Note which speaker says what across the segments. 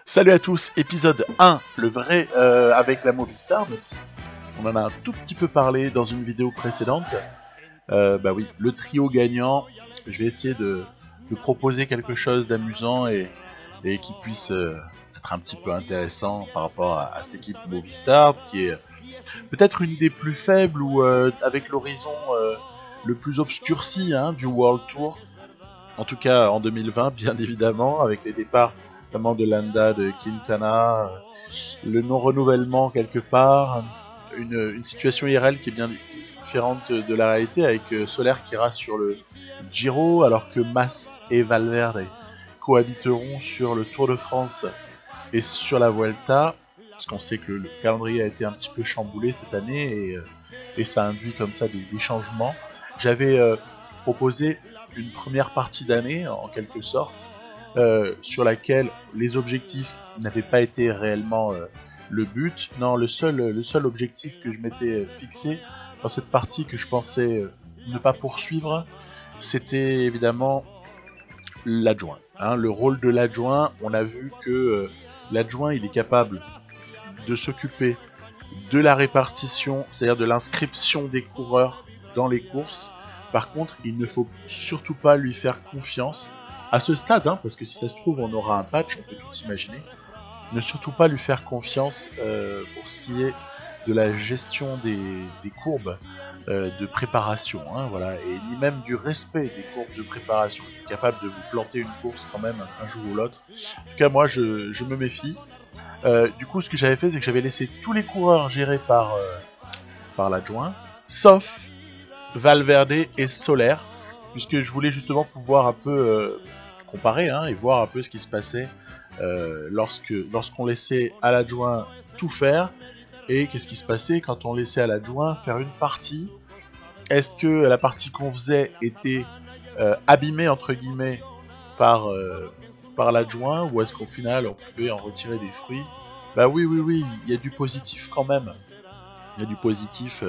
Speaker 1: Salut à tous, épisode 1, le vrai avec la Movistar, même si on en a un tout petit peu parlé dans une vidéo précédente. Bah oui, le trio gagnant, je vais essayer de proposer quelque chose d'amusant et qui puisse être un petit peu intéressant par rapport à cette équipe Movistar, qui est peut-être une des plus faibles ou avec l'horizon le plus obscurci du World Tour. En tout cas en 2020, bien évidemment, avec les départs notamment de Landa, de Quintana, le non-renouvellement quelque part, une situation IRL qui est bien différente de la réalité, avec Soler qui reste sur le Giro, alors que Mas et Valverde cohabiteront sur le Tour de France et sur la Vuelta, parce qu'on sait que le calendrier a été un petit peu chamboulé cette année, et ça induit comme ça des changements. J'avais proposé une première partie d'année, en quelque sorte, sur laquelle les objectifs n'avaient pas été réellement le but. Non, le seul objectif que je m'étais fixé dans cette partie que je pensais ne pas poursuivre, c'était évidemment l'adjoint. Le rôle de l'adjoint, on a vu que l'adjoint, il est capable de s'occuper de la répartition, c'est-à-dire de l'inscription des coureurs dans les courses. Par contre, il ne faut surtout pas lui faire confiance à ce stade, parce que si ça se trouve, on aura un patch, on peut tout imaginer. Ne surtout pas lui faire confiance pour ce qui est de la gestion des courbes de préparation, voilà, et ni même du respect des courbes de préparation. Il est capable de vous planter une course quand même un jour ou l'autre. En tout cas, moi, je me méfie. Du coup, ce que j'avais fait, c'est que j'avais laissé tous les coureurs gérés par l'adjoint, sauf Valverde et Soler, puisque je voulais justement pouvoir un peu comparer et voir un peu ce qui se passait lorsqu'on laissait à l'adjoint tout faire, et qu'est-ce qui se passait quand on laissait à l'adjoint faire une partie. Est-ce que la partie qu'on faisait était abîmée entre guillemets par l'adjoint, ou est-ce qu'au final on pouvait en retirer des fruits? Bah oui, il y a du positif quand même. Il y a du positif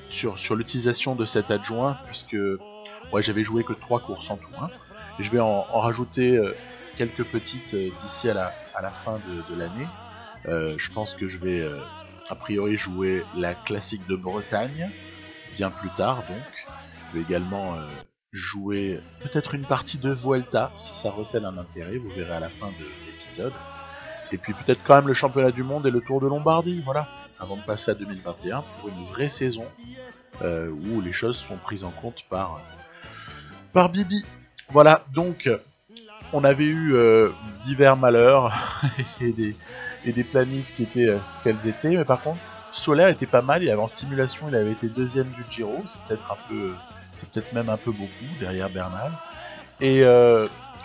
Speaker 1: sur l'utilisation de cet adjoint, puisque j'avais joué que 3 courses en tout. Et je vais en rajouter quelques petites d'ici à la fin de l'année. Je pense que je vais a priori jouer la classique de Bretagne, bien plus tard donc. Je vais également jouer peut-être une partie de Vuelta, si ça recèle un intérêt, vous verrez à la fin de l'épisode. Et puis peut-être quand même le championnat du monde et le Tour de Lombardie, voilà, avant de passer à 2021 pour une vraie saison où les choses sont prises en compte par Bibi. Voilà, donc on avait eu divers malheurs et des planifs qui étaient ce qu'elles étaient, mais par contre Soler était pas mal. Il avait en simulation, il avait été deuxième du Giro, c'est peut-être même un peu beaucoup derrière Bernal. Et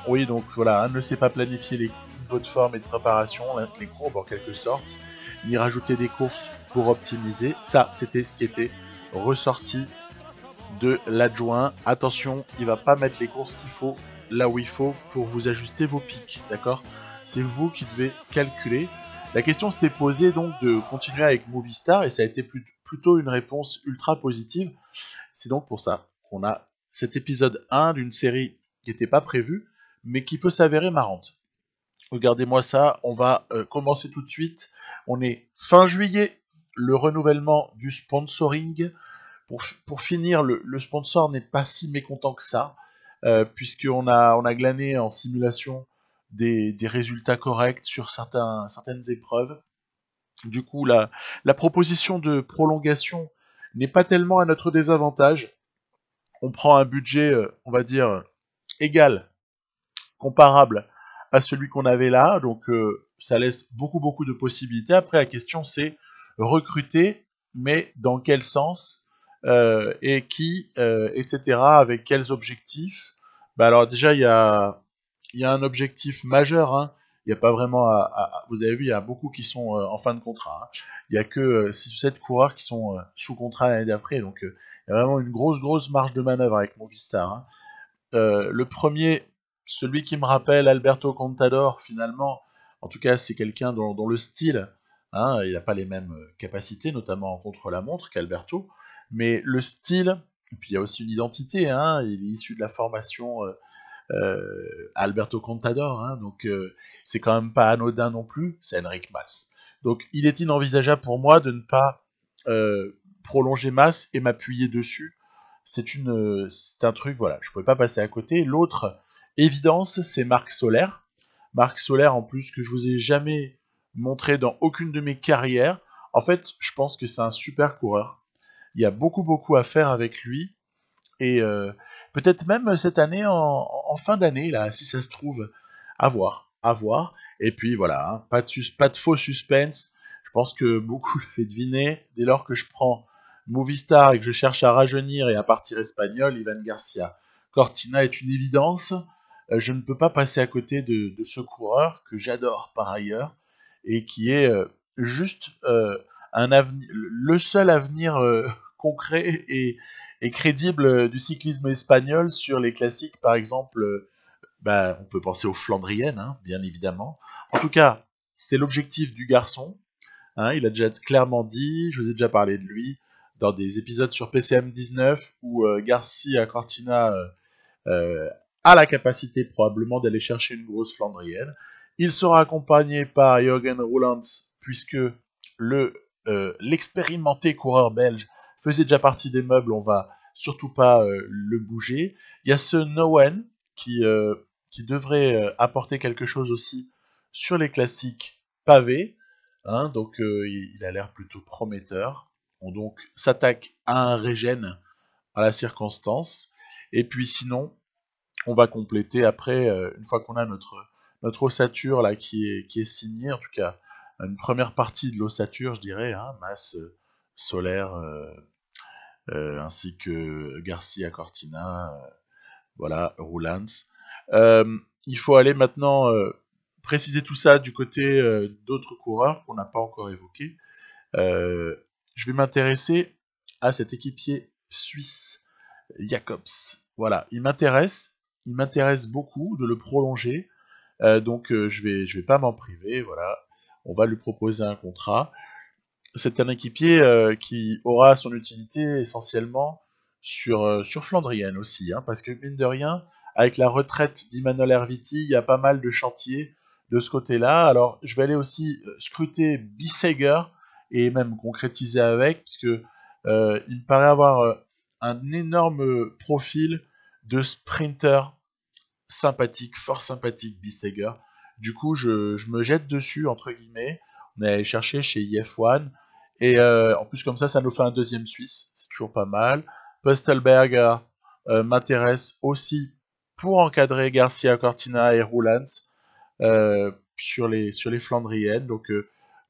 Speaker 1: oui, donc voilà, ne sait pas planifier les niveaux de forme et de préparation, les courbes en quelque sorte, ni rajouter des courses pour optimiser. Ça, c'était ce qui était ressorti de l'adjoint. Attention, il va pas mettre les courses qu'il faut là où il faut pour vous ajuster vos pics, d'accord? C'est vous qui devez calculer. La question s'était posée donc de continuer avec Movistar, et ça a été plutôt une réponse ultra positive. C'est donc pour ça qu'on a cet épisode 1 d'une série qui n'était pas prévue, mais qui peut s'avérer marrante. Regardez-moi ça, on va commencer tout de suite. On est fin juillet, le renouvellement du sponsoring. Pour finir, le sponsor n'est pas si mécontent que ça, puisqu'on a glané en simulation des résultats corrects sur certaines épreuves. Du coup, la proposition de prolongation n'est pas tellement à notre désavantage. On prend un budget, on va dire, égal, comparable à celui qu'on avait là, donc ça laisse beaucoup de possibilités. Après, la question c'est recruter, mais dans quel sens, et qui, etc., avec quels objectifs. Bah alors déjà, il y a un objectif majeur. Il n'y a pas vraiment vous avez vu, il y a beaucoup qui sont en fin de contrat. Il n'y a que 6 ou 7 coureurs qui sont sous contrat l'année d'après, donc il y a vraiment une grosse marge de manœuvre avec Movistar. Le premier, celui qui me rappelle Alberto Contador, finalement, en tout cas, c'est quelqu'un dont le style, il n'a pas les mêmes capacités, notamment en contre-la-montre qu'Alberto, mais le style, et puis il y a aussi une identité, il est issu de la formation Alberto Contador, hein, donc c'est quand même pas anodin non plus, c'est Enric Mas. Donc il est inenvisageable pour moi de ne pas prolonger Mas et m'appuyer dessus. C'est un truc, voilà, je pouvais pas passer à côté. L'autre évidence, c'est Marc Soler. Marc Soler, en plus, que je vous ai jamais montré dans aucune de mes carrières. En fait, je pense que c'est un super coureur. Il y a beaucoup à faire avec lui. Et peut-être même cette année, en fin d'année, là, si ça se trouve, à voir, à voir. Et puis voilà, hein, pas de faux suspense. Je pense que beaucoup le fait deviner. Dès lors que je prends Movistar et que je cherche à rajeunir et à partir espagnol, Ivan Garcia Cortina est une évidence. Je ne peux pas passer à côté de ce coureur que j'adore par ailleurs et qui est juste le seul avenir concret et crédible du cyclisme espagnol sur les classiques, par exemple. On peut penser aux Flandriennes, hein, bien évidemment. En tout cas, c'est l'objectif du garçon. Hein, il a déjà clairement dit, je vous ai déjà parlé de lui, dans des épisodes sur PCM 19, où Garcia Cortina a la capacité probablement d'aller chercher une grosse Flandrienne. Il sera accompagné par Jürgen Roelands, puisque l'expérimenté coureur belge faisait déjà partie des meubles, on va surtout pas le bouger. Il y a ce Nowen qui devrait apporter quelque chose aussi sur les classiques pavés, hein, donc il a l'air plutôt prometteur. On donc s'attaque à un régène à la circonstance, et puis sinon, on va compléter après, une fois qu'on a notre ossature là qui est signée, en tout cas une première partie de l'ossature, je dirais, hein, Mas, Solaire, ainsi que Garcia Cortina, voilà, Roulans. Il faut aller maintenant préciser tout ça du côté d'autres coureurs qu'on n'a pas encore évoqués. Je vais m'intéresser à cet équipier suisse, Jacobs. Voilà, il m'intéresse beaucoup de le prolonger, donc je vais pas m'en priver, voilà. On va lui proposer un contrat. C'est un équipier qui aura son utilité essentiellement sur Flandrienne aussi, hein, parce que mine de rien, avec la retraite d'Immanuel Erviti, il y a pas mal de chantiers de ce côté-là. Alors je vais aller aussi scruter Bissegger et même concrétiser avec, puisque il me paraît avoir un énorme profil de sprinter sympathique, fort sympathique, Bissegger. Du coup, je me jette dessus, entre guillemets. On est allé chercher chez IF1. Et en plus, comme ça nous fait un deuxième Suisse. C'est toujours pas mal. Postelberger m'intéresse aussi pour encadrer Garcia Cortina et Roulans sur les Flandriennes. Donc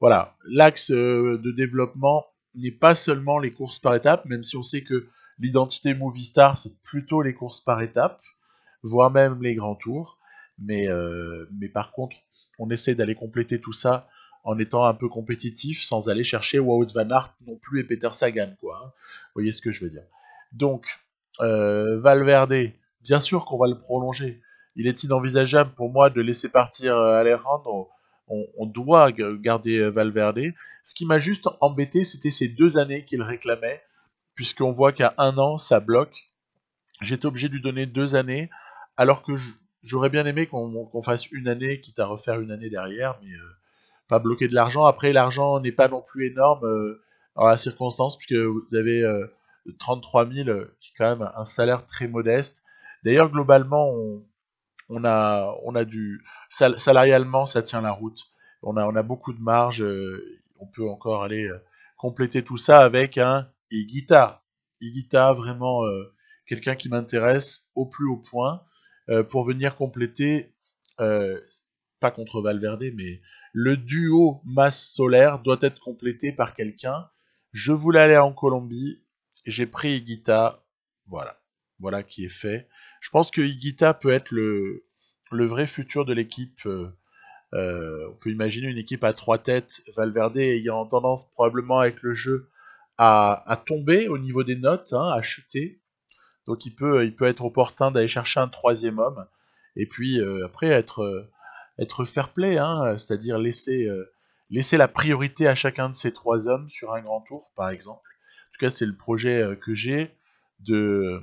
Speaker 1: voilà, l'axe de développement n'est pas seulement les courses par étapes, même si on sait que l'identité Movistar, c'est plutôt les courses par étapes, voire même les grands tours. Mais par contre, on essaie d'aller compléter tout ça en étant un peu compétitif, sans aller chercher Wout van Aert non plus et Peter Sagan, quoi. Hein. Vous voyez ce que je veux dire. Donc, Valverde, bien sûr qu'on va le prolonger. Il est inenvisageable pour moi de laisser partir Alejandro. On doit garder Valverde. Ce qui m'a juste embêté, c'était ces 2 années qu'il réclamait, puisqu'on voit qu'à 1 an, ça bloque. J'étais obligé de lui donner 2 années, alors que j'aurais bien aimé qu'on fasse une année, quitte à refaire une année derrière, mais pas bloquer de l'argent. Après, l'argent n'est pas non plus énorme en la circonstance, puisque vous avez 33 000, qui est quand même un salaire très modeste. D'ailleurs, globalement, on a salarialement, ça tient la route. On a beaucoup de marge. On peut encore aller compléter tout ça avec un Higuita. Higuita, vraiment quelqu'un qui m'intéresse au plus haut point pour venir compléter, euh, pas contre Valverde, mais le duo masse solaire doit être complété par quelqu'un. Je voulais aller en Colombie, j'ai pris Higuita, voilà, voilà qui est fait. Je pense que Higuita peut être le vrai futur de l'équipe. On peut imaginer une équipe à 3 têtes, Valverde ayant tendance probablement avec le jeu à tomber au niveau des notes, hein, à chuter. Donc il peut être opportun d'aller chercher un troisième homme. Et puis après être fair play, hein, c'est-à-dire laisser la priorité à chacun de ces 3 hommes sur un grand tour, par exemple. En tout cas, c'est le projet que j'ai de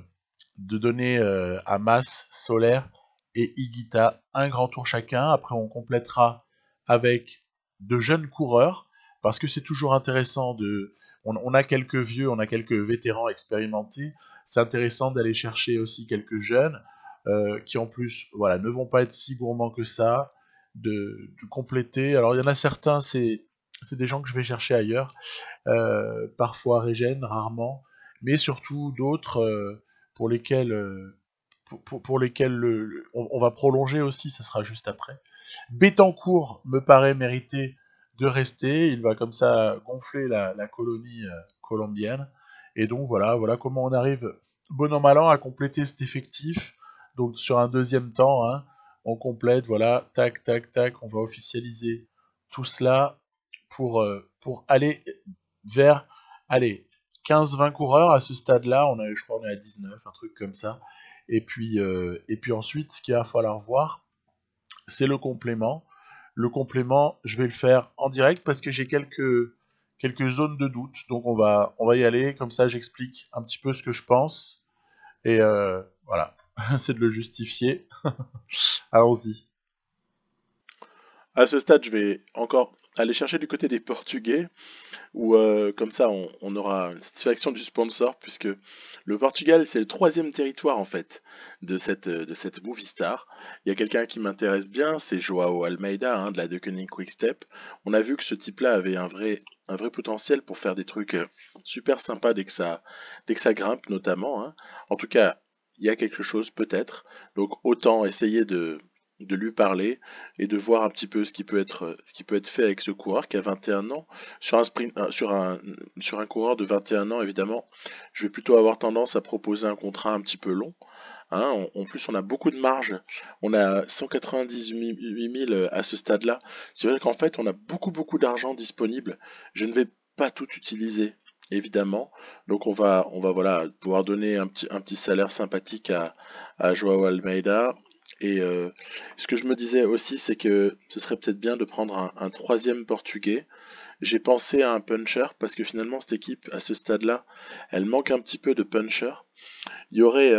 Speaker 1: donner à Mas Solaire et Higuita, un grand tour chacun. Après, on complétera avec de jeunes coureurs, parce que c'est toujours intéressant de... On a quelques vieux, on a quelques vétérans expérimentés. C'est intéressant d'aller chercher aussi quelques jeunes qui en plus voilà, ne vont pas être si gourmands que ça, de compléter. Alors il y en a certains, c'est des gens que je vais chercher ailleurs, parfois Régène, rarement, mais surtout d'autres pour lesquels, pour lesquels on va prolonger aussi, ça sera juste après. Bettencourt me paraît mériter de rester, il va comme ça gonfler la colonie colombienne, et donc voilà comment on arrive, bon an mal an, à compléter cet effectif. Donc sur un deuxième temps, hein, on complète, voilà, tac, tac, tac, on va officialiser tout cela pour aller vers, allez, 15-20 coureurs à ce stade-là, je crois qu'on est à 19, un truc comme ça. Et puis ensuite, ce qu'il va falloir voir, c'est le complément. Le complément, je vais le faire en direct parce que j'ai quelques zones de doute. Donc on va y aller, comme ça j'explique un petit peu ce que je pense. Et voilà, c'est de le justifier. Allons-y.
Speaker 2: À ce stade, je vais encore aller chercher du côté des Portugais, où comme ça on aura une satisfaction du sponsor, puisque le Portugal c'est le troisième territoire en fait de cette movie star. Il y a quelqu'un qui m'intéresse bien, c'est Joao Almeida hein, de la Deceuninck Quick-Step. On a vu que ce type-là avait un vrai potentiel pour faire des trucs super sympas dès que ça grimpe notamment. Hein. En tout cas, il y a quelque chose peut-être, donc autant essayer de lui parler et de voir un petit peu ce qui peut être fait avec ce coureur qui a 21 ans. Sur un sprint, sur un coureur de 21 ans, évidemment, je vais plutôt avoir tendance à proposer un contrat un petit peu long. Hein. En plus, on a beaucoup de marge. On a 198 000 à ce stade-là. C'est vrai qu'en fait, on a beaucoup d'argent disponible. Je ne vais pas tout utiliser, évidemment. Donc, on va voilà, pouvoir donner un petit salaire sympathique à Joao Almeida. Et ce que je me disais aussi, c'est que ce serait peut-être bien de prendre un troisième portugais. J'ai pensé à un puncher parce que finalement cette équipe, à ce stade-là, elle manque un petit peu de puncher. Il y aurait,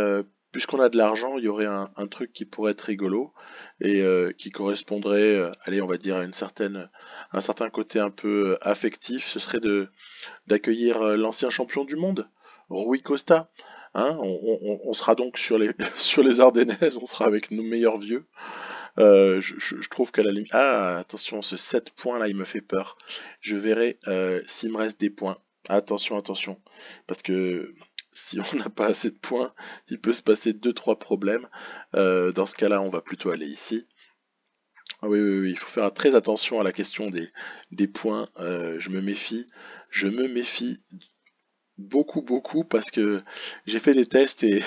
Speaker 2: puisqu'on a de l'argent, il y aurait un truc qui pourrait être rigolo et qui correspondrait, allez, on va dire à un certain côté un peu affectif. Ce serait d'accueillir l'ancien champion du monde, Rui Costa. Hein, on sera donc sur les, sur les Ardennaises, on sera avec nos meilleurs vieux. Je trouve qu'à la limite... Ah, attention, ce 7 points là, il me fait peur. Je verrai s'il me reste des points. Attention, attention. Parce que si on n'a pas assez de points, il peut se passer deux trois problèmes. Dans ce cas-là, on va plutôt aller ici. Ah oui, il faut faire très attention à la question des points. Je me méfie. Je me méfie beaucoup parce que j'ai fait des tests et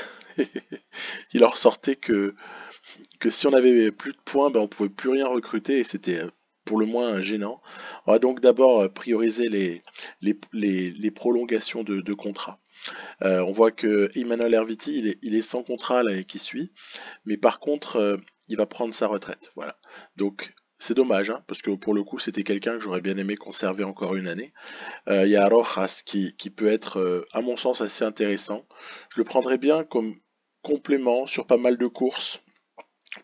Speaker 2: il en ressortait que si on avait plus de points, ben on pouvait plus rien recruter et c'était pour le moins gênant. On va donc d'abord prioriser les prolongations de contrats. On voit que Emmanuel Herviti, il est sans contrat là et qui suit, mais par contre, il va prendre sa retraite. Voilà. Donc c'est dommage, hein, parce que pour le coup, c'était quelqu'un que j'aurais bien aimé conserver encore une année. Il y a Rojas qui peut être, à mon sens, assez intéressant. Je le prendrais bien comme complément sur pas mal de courses.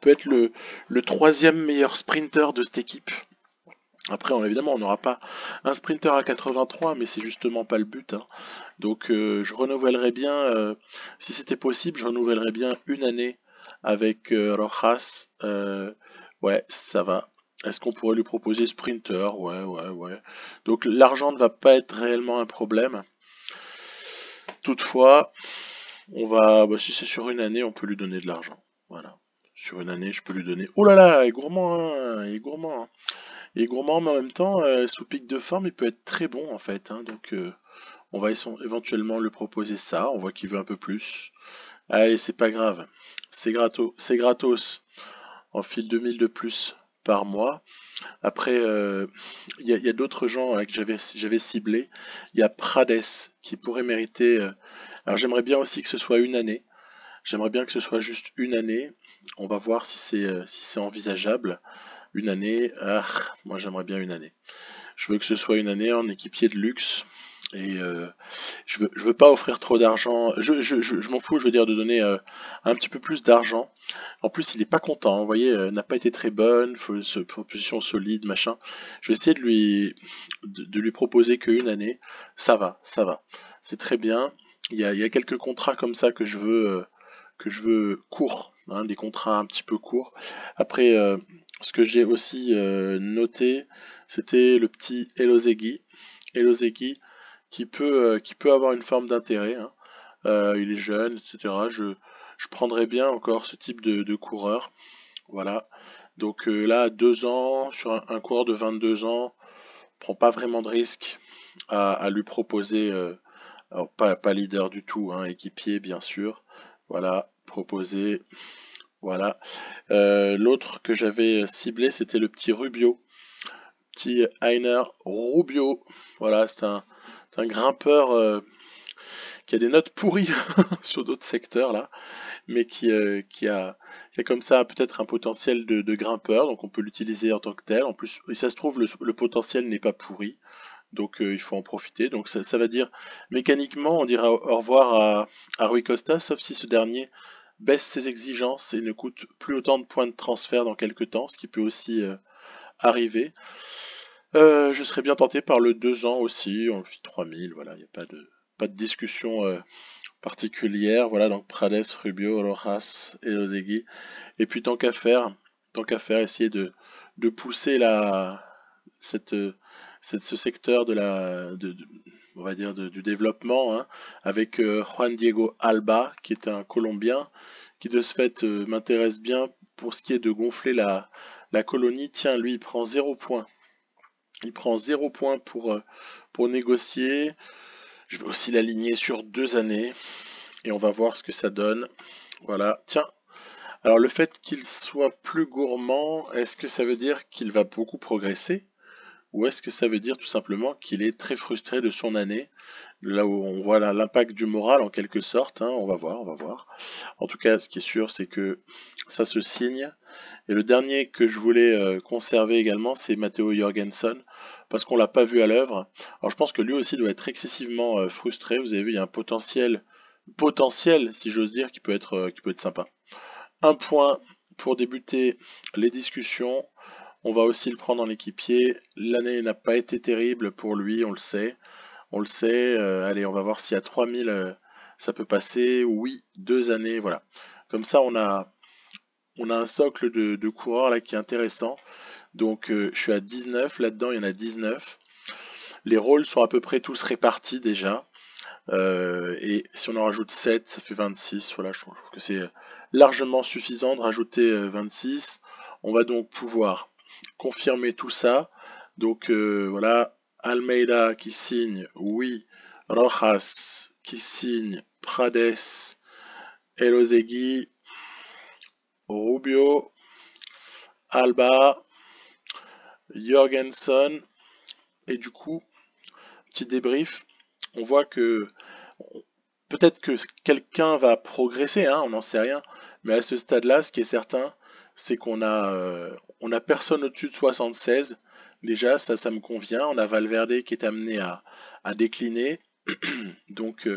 Speaker 2: Peut être le troisième meilleur sprinter de cette équipe. Après, évidemment, on n'aura pas un sprinter à 83, mais c'est justement pas le but. Hein. Donc, je renouvellerais bien, si c'était possible, je renouvellerais bien une année avec Rojas. Ouais, ça va. Est-ce qu'on pourrait lui proposer sprinter? Ouais. Donc, l'argent ne va pas être réellement un problème. Toutefois, bah, si c'est sur une année, on peut lui donner de l'argent. Voilà. Sur une année, je peux lui donner. Oh là là, il est gourmand, hein, il est gourmand. Hein. Il est gourmand, mais en même temps, sous pic de forme, il peut être très bon en fait. Hein. Donc, on va éventuellement lui proposer ça. On voit qu'il veut un peu plus. Allez, c'est pas grave. C'est gratos. C'est gratos. On file 2000 de plus par mois. Après, y a d'autres gens que j'avais ciblés. Il y a Prades qui pourrait mériter. Alors, j'aimerais bien aussi que ce soit une année. J'aimerais bien que ce soit juste une année. On va voir si c'est envisageable. Une année, moi j'aimerais bien une année. Je veux que ce soit une année en équipier de luxe. Et je veux pas offrir trop d'argent. Je m'en fous, je veux dire, de donner un petit peu plus d'argent. En plus, il est pas content, vous voyez, n'a pas été très bonne, proposition solide, machin. Je vais essayer de lui proposer qu'une année. Ça va, ça va. C'est très bien. Il y a quelques contrats comme ça que je veux courts, hein, des contrats un petit peu courts. Après, ce que j'ai aussi noté, c'était le petit Elozegui. Elozegui qui peut avoir une forme d'intérêt, hein. Il est jeune, etc. Je prendrais bien encore ce type de coureur. Voilà. Donc là, à 2 ans, sur un coureur de 22 ans, on prend pas vraiment de risque à lui proposer, alors pas leader du tout, hein, équipier bien sûr. Voilà, proposer. Voilà. L'autre que j'avais ciblé, c'était le petit Rubio. Petit Heiner Rubio. Voilà, c'est un grimpeur qui a des notes pourries sur d'autres secteurs là, mais qui a comme ça peut-être un potentiel de grimpeur, donc on peut l'utiliser en tant que tel. En plus, et ça se trouve, le potentiel n'est pas pourri, donc il faut en profiter. Donc ça va dire, mécaniquement, on dira au revoir à Rui Costa, sauf si ce dernier baisse ses exigences et ne coûte plus autant de points de transfert dans quelques temps, ce qui peut aussi arriver. Je serais bien tenté par le 2 ans aussi, on le fit 3000, voilà, il n'y a pas de discussion particulière. Voilà, donc Prades, Rubio, Rojas et Ozegui. Et puis tant qu'à faire, essayer de pousser cette, ce secteur on va dire du développement, hein, avec Juan Diego Alba, qui est un Colombien, qui de ce fait m'intéresse bien pour ce qui est de gonfler la colonie. Tiens, lui, il prend 0 point. Il prend 0 point pour négocier. Je vais aussi l'aligner sur 2 années et on va voir ce que ça donne. Voilà. Tiens, alors le fait qu'il soit plus gourmand, est-ce que ça veut dire qu'il va beaucoup progresser? Ou est-ce que ça veut dire tout simplement qu'il est très frustré de son année? Là où on voit l'impact du moral en quelque sorte, hein, on va voir, on va voir. En tout cas, ce qui est sûr, c'est que ça se signe. Et le dernier que je voulais conserver également, c'est Matteo Jorgensen, parce qu'on l'a pas vu à l'œuvre. Alors je pense que lui aussi doit être excessivement frustré. Vous avez vu, il y a un potentiel, si j'ose dire, qui peut être sympa. 1 point pour débuter les discussions. On va aussi le prendre en équipier. L'année n'a pas été terrible pour lui, on le sait. On le sait. Allez, on va voir si à 3000 ça peut passer. Oui, 2 années, voilà. Comme ça, on a un socle de coureurs là qui est intéressant. Donc je suis à 19, là-dedans il y en a 19. Les rôles sont à peu près tous répartis déjà. Et si on en rajoute 7, ça fait 26. Voilà, je trouve que c'est largement suffisant de rajouter 26. On va donc pouvoir confirmer tout ça. Donc voilà, Almeida qui signe, oui. Rojas qui signe, Prades, Elozegui, Rubio, Alba, Jorgensen. Et du coup, petit débrief, on voit que peut-être que quelqu'un va progresser, hein, on n'en sait rien. Mais à ce stade-là, ce qui est certain, c'est on a personne au-dessus de 76. Déjà, ça me convient. On a Valverde qui est amené à décliner. Donc,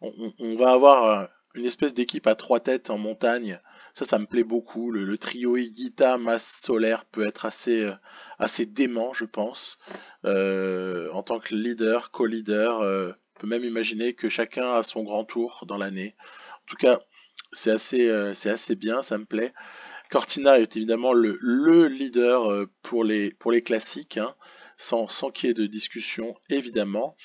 Speaker 2: on va avoir une espèce d'équipe à 3 têtes en montagne. Ça me plaît beaucoup. Le trio Higuita, Mas, Soler peut être assez dément, je pense. En tant que leader, co-leader, on peut même imaginer que chacun a son grand tour dans l'année. En tout cas, c'est assez bien, ça me plaît. Cortina est évidemment le leader pour les classiques, hein, sans qu'il y ait de discussion, évidemment.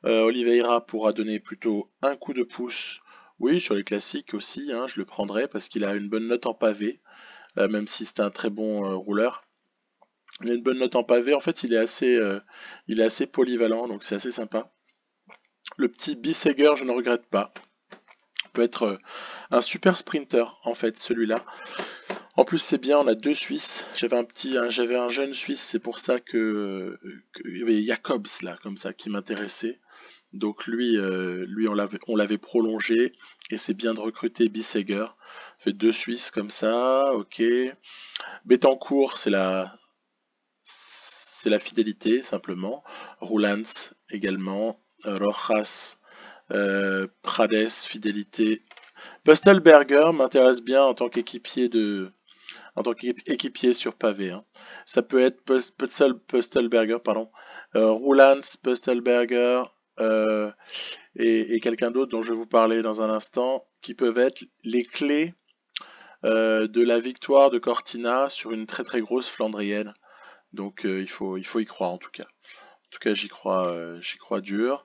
Speaker 2: Oliveira pourra donner plutôt un coup de pouce. Oui, sur les classiques aussi, hein, je le prendrai parce qu'il a une bonne note en pavé, même si c'est un très bon rouleur. Il a une bonne note en pavé. En fait, il est assez polyvalent, donc c'est assez sympa. Le petit Bisseger, je ne regrette pas. Peut être un super sprinter, en fait, celui-là. En plus, c'est bien, on a 2 Suisses. J'avais un jeune Suisse, c'est pour ça il y avait Jacobs, là, comme ça, qui m'intéressait. Donc lui on l'avait prolongé et c'est bien de recruter Bisseger. Fait 2 Suisses comme ça, ok. Betancourt, c'est la fidélité simplement. Roulans également. Rojas, Prades, Fidélité. Pustelberger m'intéresse bien en tant qu'équipier sur pavé. Hein. Ça peut être Pustelberger, pardon, Roulans, Pustelberger et quelqu'un d'autre dont je vais vous parler dans un instant, qui peuvent être les clés de la victoire de Cortina sur une très très grosse Flandrienne. Donc il faut y croire en tout cas. En tout cas, j'y crois dur.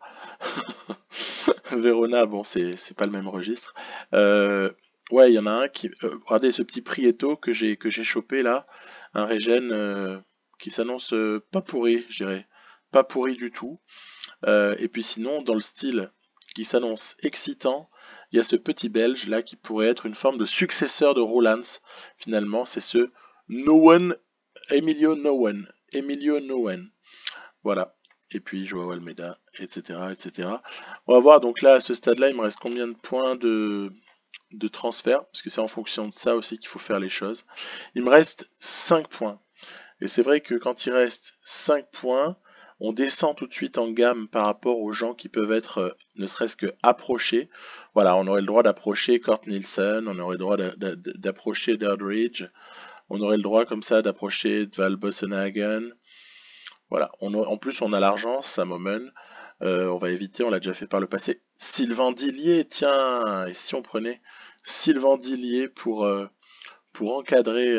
Speaker 2: Verona, bon, c'est pas le même registre. Ouais, il y en a un qui. Regardez ce petit Prieto que j'ai chopé là, un régène qui s'annonce pas pourri, je dirais, pas pourri du tout. Et puis sinon, dans le style qui s'annonce excitant, il y a ce petit Belge là qui pourrait être une forme de successeur de Roulans. Finalement, c'est ce Emilio Nowen. Voilà. Et puis Joao Almeida, etc., etc. On va voir, donc là, à ce stade-là, il me reste combien de points de transfert, parce que c'est en fonction de ça aussi qu'il faut faire les choses. Il me reste 5 points. Et c'est vrai que quand il reste 5 points, on descend tout de suite en gamme par rapport aux gens qui peuvent être ne serait-ce que approchés. Voilà, on aurait le droit d'approcher Kurt Nielsen, on aurait le droit d'approcher Durdridge, on aurait le droit comme ça d'approcher Val Bossenhagen. Voilà, en plus on a l'argent, ça m'emmène. On va éviter, on l'a déjà fait par le passé. Sylvain Dillier, tiens, et si on prenait Sylvain Dillier pour encadrer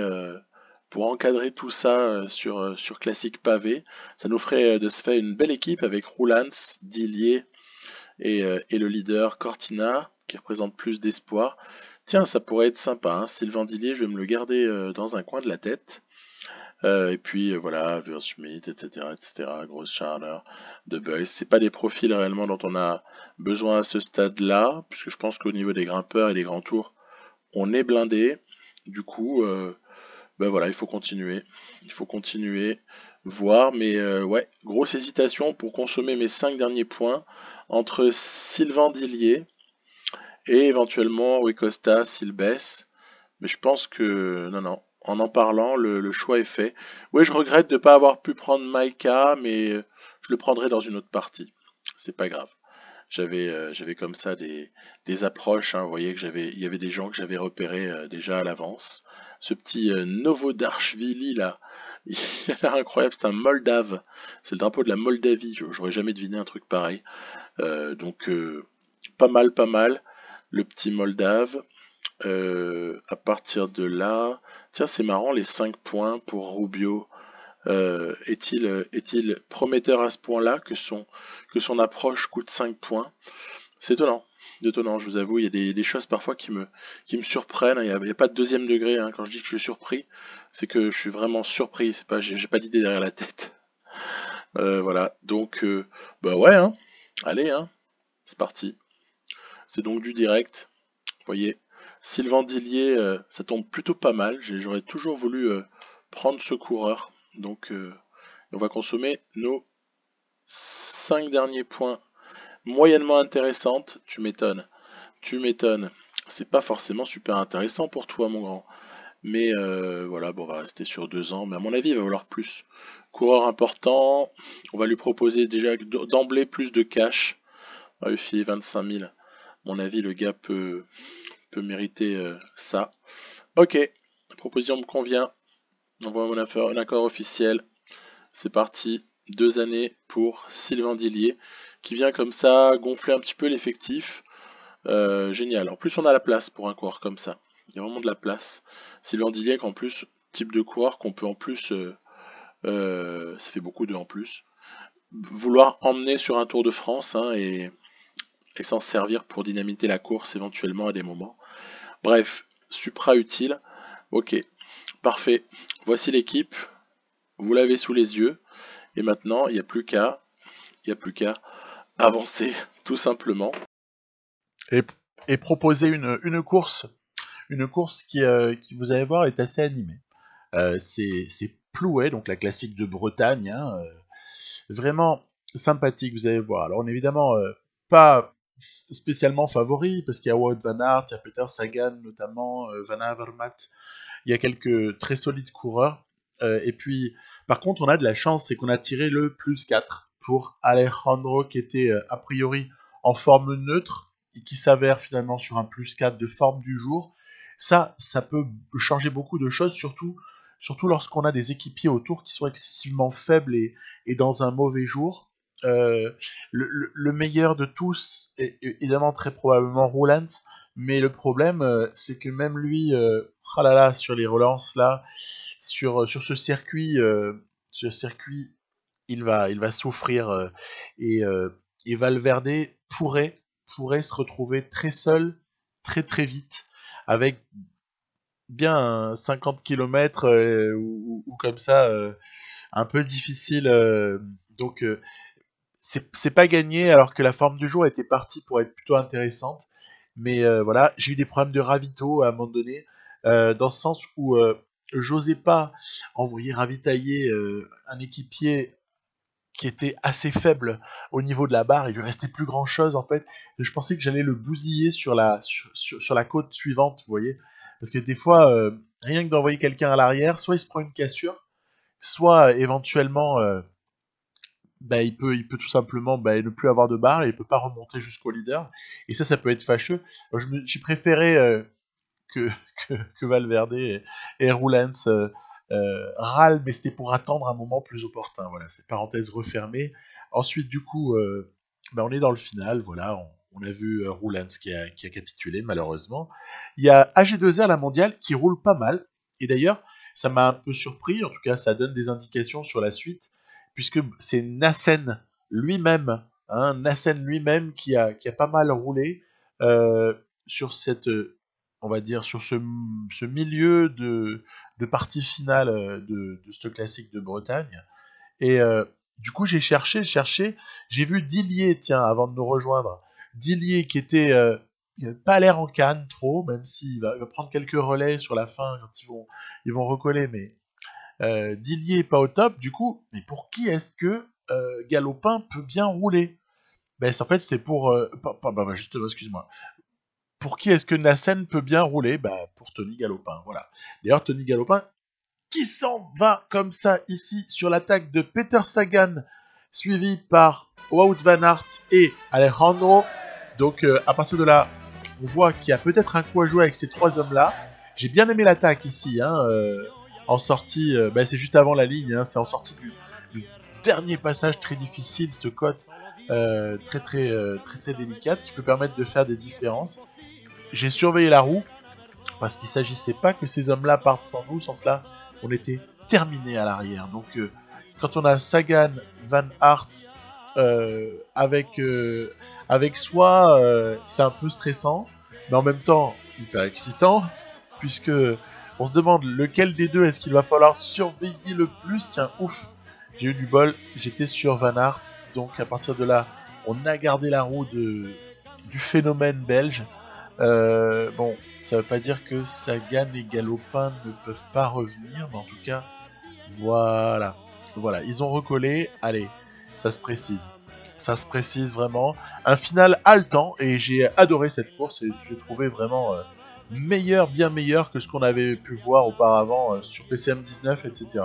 Speaker 2: tout ça sur classique pavé, ça nous ferait de ce fait une belle équipe avec Roulans, Dillier et le leader Cortina qui représente plus d'espoir. Tiens, ça pourrait être sympa, hein. Sylvain Dillier, je vais me le garder dans un coin de la tête. Et puis voilà, Schmidt, etc., Großscharner, De Buys. C'est pas des profils réellement dont on a besoin à ce stade-là, puisque je pense qu'au niveau des grimpeurs et des grands tours, on est blindé. Du coup, ben voilà, il faut continuer. Il faut continuer, voir, mais ouais, grosse hésitation pour consommer mes 5 derniers points entre Sylvain Dillier et éventuellement Rui Costa s'il baisse. Mais je pense que non, en parlant, le choix est fait. Oui, je regrette de ne pas avoir pu prendre Maïka, mais je le prendrai dans une autre partie. C'est pas grave. J'avais comme ça des approches. Hein. Vous voyez que il y avait des gens que j'avais repérés déjà à l'avance. Ce petit Novodarchvili là, il a l'air incroyable. C'est un Moldave. C'est le drapeau de la Moldavie. J'aurais jamais deviné un truc pareil. Donc pas mal, pas mal. Le petit Moldave. À partir de là, tiens, c'est marrant les 5 points pour Rubio. Est-il prometteur à ce point-là que son approche coûte 5 points? C'est étonnant. Étonnant, je vous avoue, il y a des choses parfois qui me surprennent. Il n'y a pas de deuxième degré. Hein. Quand je dis que je suis surpris, c'est que je suis vraiment surpris. C'est pas, j'ai pas d'idée derrière la tête. Voilà. Donc, bah ouais. Hein. Allez, hein. C'est parti. C'est donc du direct. Vous voyez. Sylvain Dillier, ça tombe plutôt pas mal. J'aurais toujours voulu prendre ce coureur. Donc, on va consommer nos 5 derniers points moyennement intéressantes. Tu m'étonnes. Tu m'étonnes. C'est pas forcément super intéressant pour toi, mon grand. Mais voilà, bon, on va rester sur 2 ans. Mais à mon avis, il va valoir plus. Coureur important. On va lui proposer déjà d'emblée plus de cash. On va lui filer 25 000. À mon avis, le gars peut mériter ça. Ok, la proposition me convient. Envoie un accord officiel. C'est parti. 2 années pour Sylvain Dillier, qui vient comme ça gonfler un petit peu l'effectif. Génial. En plus, on a la place pour un coureur comme ça. Il y a vraiment de la place. Sylvain Dillier, en plus, type de coureur qu'on peut en plus, ça fait beaucoup de en plus, vouloir emmener sur un Tour de France hein, et s'en servir pour dynamiter la course éventuellement à des moments. Bref, supra utile. Ok, parfait. Voici l'équipe. Vous l'avez sous les yeux. Et maintenant, il n'y a plus qu'à avancer, tout simplement.
Speaker 1: Et proposer une course qui, vous allez voir, est assez animée. C'est Plouay, donc la classique de Bretagne. Hein, vraiment sympathique, vous allez voir. Alors, on est évidemment pas spécialement favori, parce qu'il y a Wout van Aert, il y a Peter Sagan notamment, Van Avermaet, il y a quelques très solides coureurs. Et puis, par contre, on a de la chance, c'est qu'on a tiré le +4 pour Alejandro qui était a priori en forme neutre et qui s'avère finalement sur un +4 de forme du jour. Ça peut changer beaucoup de choses, surtout lorsqu'on a des équipiers autour qui sont excessivement faibles et dans un mauvais jour. Le meilleur de tous est évidemment très probablement Roulant, mais le problème c'est que même lui, sur les relances là, sur ce circuit, il va souffrir et Valverde pourrait se retrouver très seul très très vite avec bien 50 km ou comme ça, un peu difficile. Donc c'est pas gagné alors que la forme du jour était partie pour être plutôt intéressante. Mais voilà, j'ai eu des problèmes de ravito à un moment donné, dans ce sens où j'osais pas envoyer ravitailler un équipier qui était assez faible au niveau de la barre. Il lui restait plus grand chose en fait. Et je pensais que j'allais le bousiller sur la côte suivante, vous voyez. Parce que des fois, rien que d'envoyer quelqu'un à l'arrière, soit il se prend une cassure, soit éventuellement il peut tout simplement ne plus avoir de barre et il peut pas remonter jusqu'au leader. Et ça peut être fâcheux. J'ai préféré que Valverde et Roulens râlent, mais c'était pour attendre un moment plus opportun. Voilà, c'est parenthèse refermée. Ensuite, du coup, on est dans le final. Voilà, on a vu Roulens qui a capitulé, malheureusement. Il y a AG2R, la mondiale, qui roule pas mal. Et d'ailleurs, ça m'a un peu surpris. En tout cas, ça donne des indications sur la suite, puisque c'est Nassen lui-même, qui a pas mal roulé sur cette, on va dire, sur ce milieu de partie finale de ce classique de Bretagne. Et du coup, j'ai cherché, j'ai vu Dillier, tiens, avant de nous rejoindre, Dillier qui était pas l'air en canne trop, même s'il va prendre quelques relais sur la fin quand ils vont recoller, mais Dillier est pas au top, du coup, mais pour qui est-ce que Galopin peut bien rouler? En fait, c'est pour... justement, excuse-moi. Pour qui est-ce que Nassen peut bien rouler? Pour Tony Galopin, voilà. D'ailleurs, Tony Galopin, qui s'en va comme ça, ici, sur l'attaque de Peter Sagan, suivi par Wout van Aert et Alejandro. Donc, à partir de là, on voit qu'il y a peut-être un coup à jouer avec ces trois hommes-là. J'ai bien aimé l'attaque ici, en sortie, c'est juste avant la ligne, c'est en sortie du dernier passage très difficile, cette côte très délicate qui peut permettre de faire des différences. J'ai surveillé la roue parce qu'il ne s'agissait pas que ces hommes-là partent sans nous, sans cela on était terminé à l'arrière. Donc quand on a Sagan, Van Aert avec soi, c'est un peu stressant, mais en même temps hyper excitant, puisque on se demande lequel des deux est-ce qu'il va falloir surveiller le plus. Tiens, ouf, j'ai eu du bol, j'étais sur Van Aert, donc à partir de là, on a gardé la roue du phénomène belge. Ça veut pas dire que Sagan et Galopin ne peuvent pas revenir, mais en tout cas, voilà, ils ont recollé. Allez, ça se précise vraiment. Un final haletant et j'ai adoré cette course et j'ai trouvé vraiment bien meilleure que ce qu'on avait pu voir auparavant sur PCM 19, etc.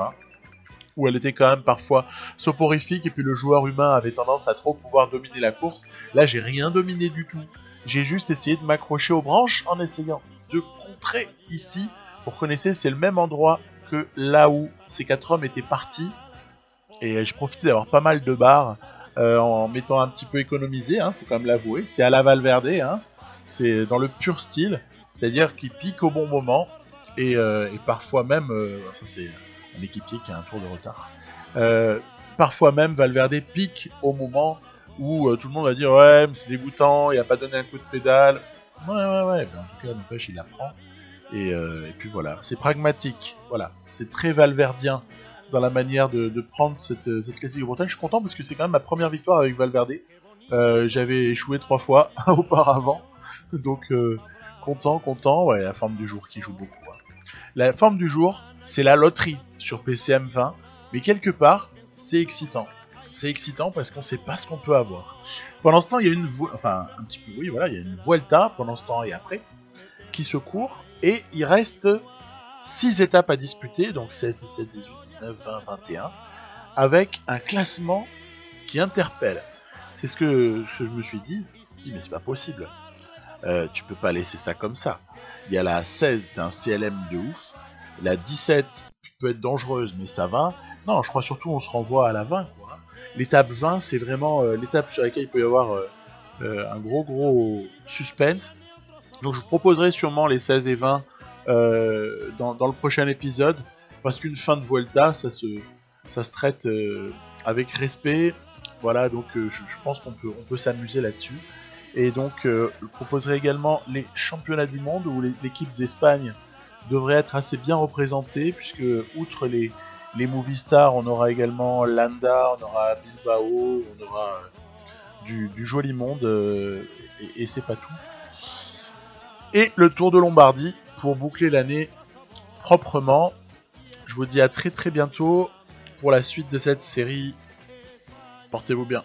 Speaker 1: Où elle était quand même parfois soporifique et puis le joueur humain avait tendance à trop pouvoir dominer la course. Là, j'ai rien dominé du tout. J'ai juste essayé de m'accrocher aux branches en essayant de contrer ici. Vous reconnaissez, c'est le même endroit que là où ces 4 hommes étaient partis. Et je profitais d'avoir pas mal de barres en m'étant un petit peu économisé, faut quand même l'avouer. C'est à la Valverde, c'est dans le pur style. C'est-à-dire qu'il pique au bon moment. Et parfois même, ça c'est un équipier qui a un tour de retard. Parfois même, Valverde pique au moment où tout le monde va dire ouais mais c'est dégoûtant, il a pas donné un coup de pédale. Ouais, en tout cas n'empêche il la prend et puis voilà, c'est pragmatique, voilà, c'est très valverdien dans la manière de prendre cette classique Bretagne. Je suis content parce que c'est quand même ma première victoire avec Valverde. J'avais échoué 3 fois auparavant, donc content. Ouais, la forme du jour qui joue beaucoup. La forme du jour, c'est la loterie sur PCM 20, mais quelque part c'est excitant. C'est excitant parce qu'on sait pas ce qu'on peut avoir. Pendant ce temps, il y a il y a une Vuelta pendant ce temps et après qui se court et il reste 6 étapes à disputer, donc 16, 17, 18, 19, 20, 21, avec un classement qui interpelle. C'est ce que je me suis dit. Je me dis, mais c'est pas possible. Tu peux pas laisser ça comme ça. Il y a la 16, c'est un CLM de ouf. La 17 peut être dangereuse, mais ça va. Non, je crois surtout on se renvoie à la 20, quoi. L'étape 20, c'est vraiment l'étape sur laquelle il peut y avoir un gros suspense. Donc je vous proposerai sûrement les 16 et 20 dans le prochain épisode, parce qu'une fin de Vuelta, ça se traite avec respect. Voilà, donc je pense qu'on peut s'amuser là-dessus. Et donc je proposerai également les championnats du monde, où l'équipe d'Espagne devrait être assez bien représentée, puisque outre les movie stars, on aura également Landa, on aura Bilbao, on aura du joli monde, et c'est pas tout. Et le Tour de Lombardie pour boucler l'année proprement. Je vous dis à très très bientôt pour la suite de cette série. Portez-vous bien.